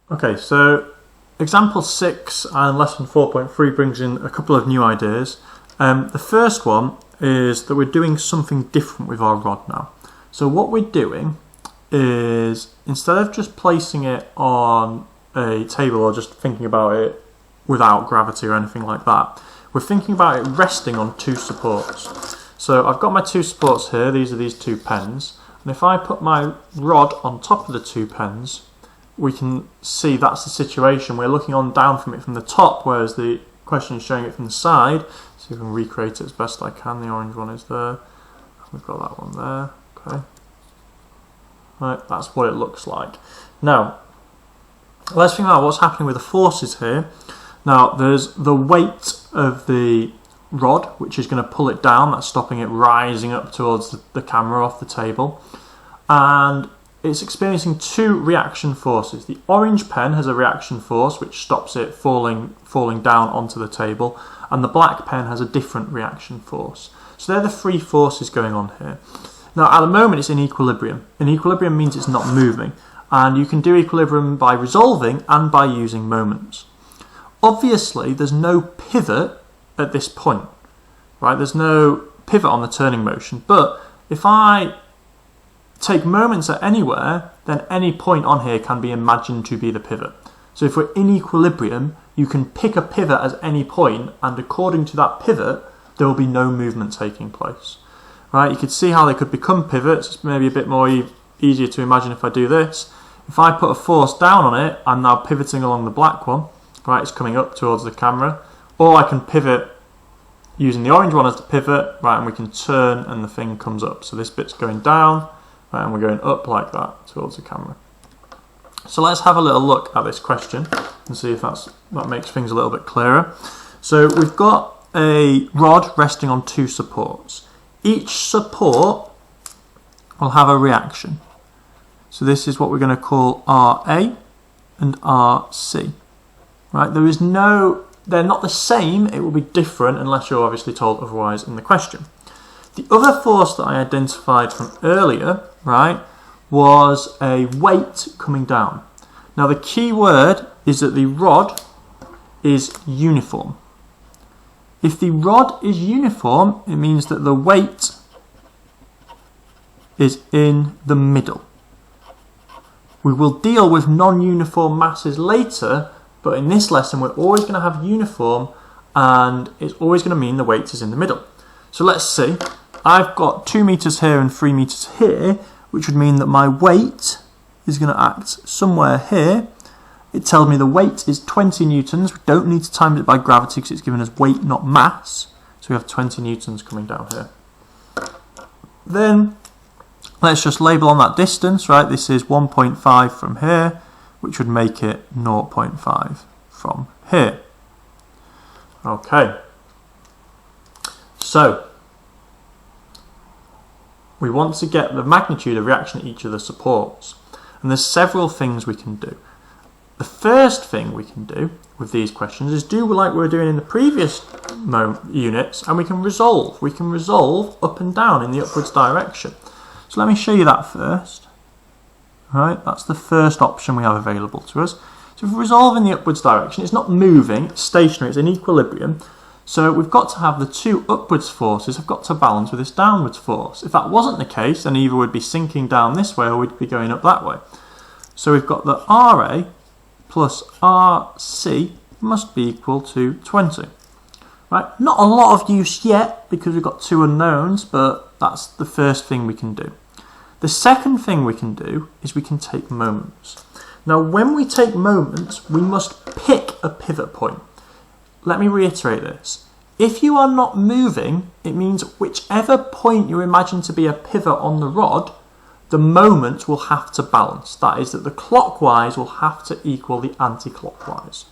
Okay, so example 6 and lesson 4.3 brings in a couple of new ideas. The first one is that we're doing something different with our rod now. So what we're doing is, instead of just placing it on a table or just thinking about it without gravity or anything like that, we're thinking about it resting on two supports. So I've got my two supports here, these are these two pens, and if I put my rod on top of the two pens, we can see that's the situation. We're looking on down from it from the top, whereas the question is showing it from the side. So you can recreate it as best I can. The orange one is there. We've got that one there. Okay. Right, that's what it looks like. Now, let's think about what's happening with the forces here. Now, there's the weight of the rod, which is going to pull it down. That's stopping it rising up towards the camera off the table. And it's experiencing two reaction forces. The orange pen has a reaction force which stops it falling down onto the table, and the black pen has a different reaction force. So they're the three forces going on here. Now at the moment it's in equilibrium. In equilibrium means it's not moving, and you can do equilibrium by resolving and by using moments. Obviously there's no pivot at this point, right? There's no pivot on the turning motion, but if I take moments at anywhere, then any point on here can be imagined to be the pivot. So if we're in equilibrium, you can pick a pivot as any point, and according to that pivot, there will be no movement taking place. Right? You could see how they could become pivots. It's maybe a bit more easier to imagine if I do this. If I put a force down on it, I'm now pivoting along the black one. Right? It's coming up towards the camera. Or I can pivot using the orange one as the pivot, right? And we can turn and the thing comes up. So this bit's going down, right, and we're going up like that towards the camera. So let's have a little look at this question and see if that makes things a little bit clearer. So we've got a rod resting on two supports. Each support will have a reaction. So this is what we're going to call RA and RC. Right? They're not the same, it will be different unless you're obviously told otherwise in the question. The other force that I identified from earlier, right, was a weight coming down. Now the key word is that the rod is uniform. If the rod is uniform, it means that the weight is in the middle. We will deal with non-uniform masses later, but in this lesson we're always going to have uniform, and it's always going to mean the weight is in the middle. So let's see. I've got 2 meters here and 3 meters here, which would mean that my weight is going to act somewhere here. It tells me the weight is 20 newtons. We don't need to times it by gravity because it's given us weight, not mass. So we have 20 newtons coming down here. Then let's just label on that distance, right? This is 1.5 from here, which would make it 0.5 from here. Okay. So we want to get the magnitude of reaction at each of the supports. And there's several things we can do. The first thing we can do with these questions is do like we were doing in the previous units, and we can resolve. We can resolve up and down in the upwards direction. So let me show you that first. Right, that's the first option we have available to us. So if we resolve in the upwards direction, it's not moving, it's stationary, it's in equilibrium. So we've got to have the two upwards forces have got to balance with this downwards force. If that wasn't the case, then either we'd be sinking down this way or we'd be going up that way. So we've got the RA plus RC must be equal to 20. Right? Not a lot of use yet because we've got two unknowns, but that's the first thing we can do. The second thing we can do is we can take moments. Now when we take moments, we must pick a pivot point. Let me reiterate this. If you are not moving, it means whichever point you imagine to be a pivot on the rod, the moment will have to balance. That is that the clockwise will have to equal the anti-clockwise.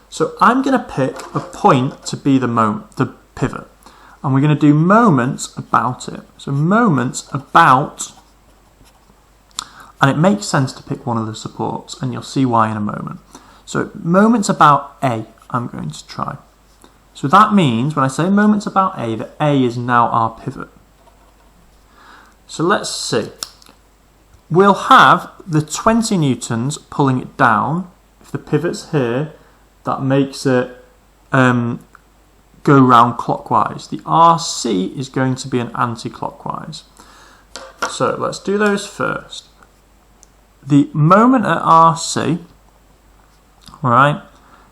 So I'm going to pick a point to be the pivot. And we're going to do moments about it. So moments about, and it makes sense to pick one of the supports, and you'll see why in a moment. So moments about A, I'm going to try. So that means when I say moments about A, that A is now our pivot. So let's see. we'll have the 20 newtons pulling it down. If the pivot's here, that makes it go round clockwise. The RC is going to be an anti-clockwise. So let's do those first. The moment at RC, right,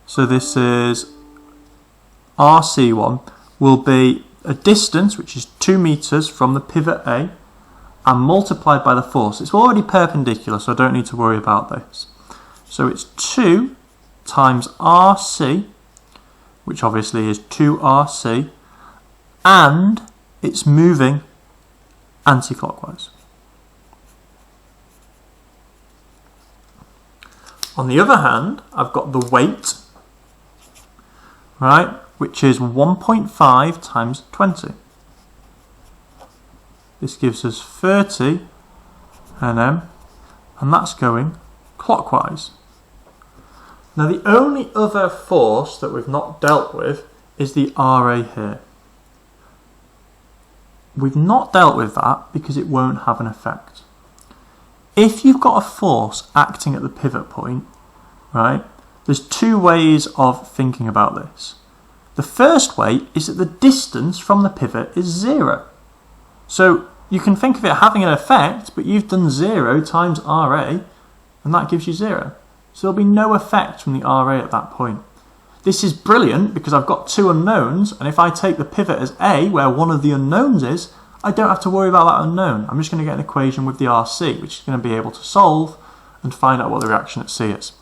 so this is RC1, will be a distance which is 2 meters from the pivot A and multiplied by the force. It's already perpendicular, so I don't need to worry about this. So it's 2 times RC, which obviously is 2RC, and it's moving anti-clockwise. On the other hand, I've got the weight, right, which is 1.5 times 20. This gives us 30 Nm, and that's going clockwise. Now the only other force that we've not dealt with is the RA here. We've not dealt with that because it won't have an effect. If you've got a force acting at the pivot point, right, there's two ways of thinking about this. The first way is that the distance from the pivot is 0. So you can think of it having an effect, but you've done 0 times RA, and that gives you 0. So there'll be no effect from the RA at that point. This is brilliant because I've got two unknowns, and if I take the pivot as A, where one of the unknowns is, I don't have to worry about that unknown. I'm just going to get an equation with the RC, which is going to be able to solve and find out what the reaction at C is.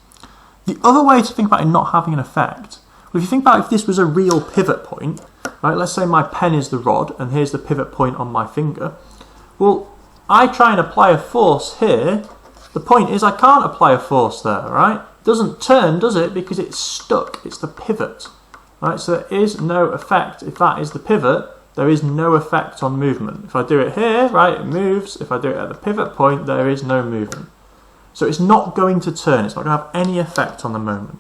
The other way to think about it not having an effect, well, if you think about if this was a real pivot point, right, let's say my pen is the rod and here's the pivot point on my finger. Well, I try and apply a force here. The point is I can't apply a force there, right? It doesn't turn, does it? Because it's stuck. It's the pivot, right? So there is no effect. If that is the pivot, there is no effect on movement. If I do it here, right, it moves. If I do it at the pivot point, there is no movement. So it's not going to turn. It's not going to have any effect on the moment.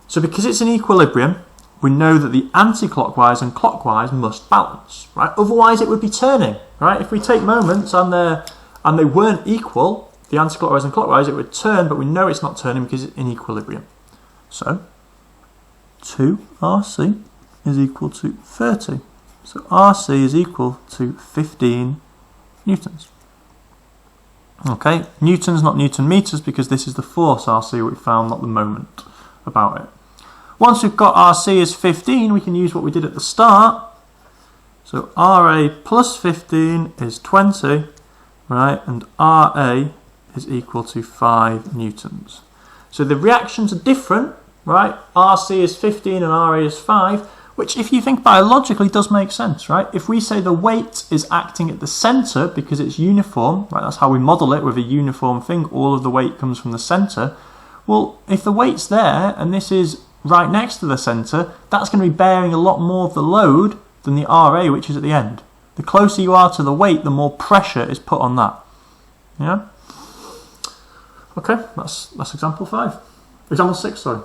So because it's in equilibrium, we know that the anti-clockwise and clockwise must balance, right? Otherwise it would be turning, right? If we take moments and they weren't equal, the anti-clockwise and clockwise, it would turn, but we know it's not turning because it's in equilibrium. So 2RC is equal to 30. So RC is equal to 15 newtons. Okay, newtons, not Newton meters, because this is the force RC we found, not the moment about it. Once we've got RC as 15, we can use what we did at the start. So RA plus 15 is 20, right? And RA is equal to 5 newtons. So the reactions are different, right? RC is 15 and RA is 5, which if you think biologically does make sense, right? If we say the weight is acting at the centre because it's uniform, right? That's how we model it with a uniform thing. All of the weight comes from the centre. Well, if the weight's there and this is right next to the centre, that's going to be bearing a lot more of the load than the RA, which is at the end. The closer you are to the weight, the more pressure is put on that. Yeah? Okay, that's example 5. Example 6, sorry.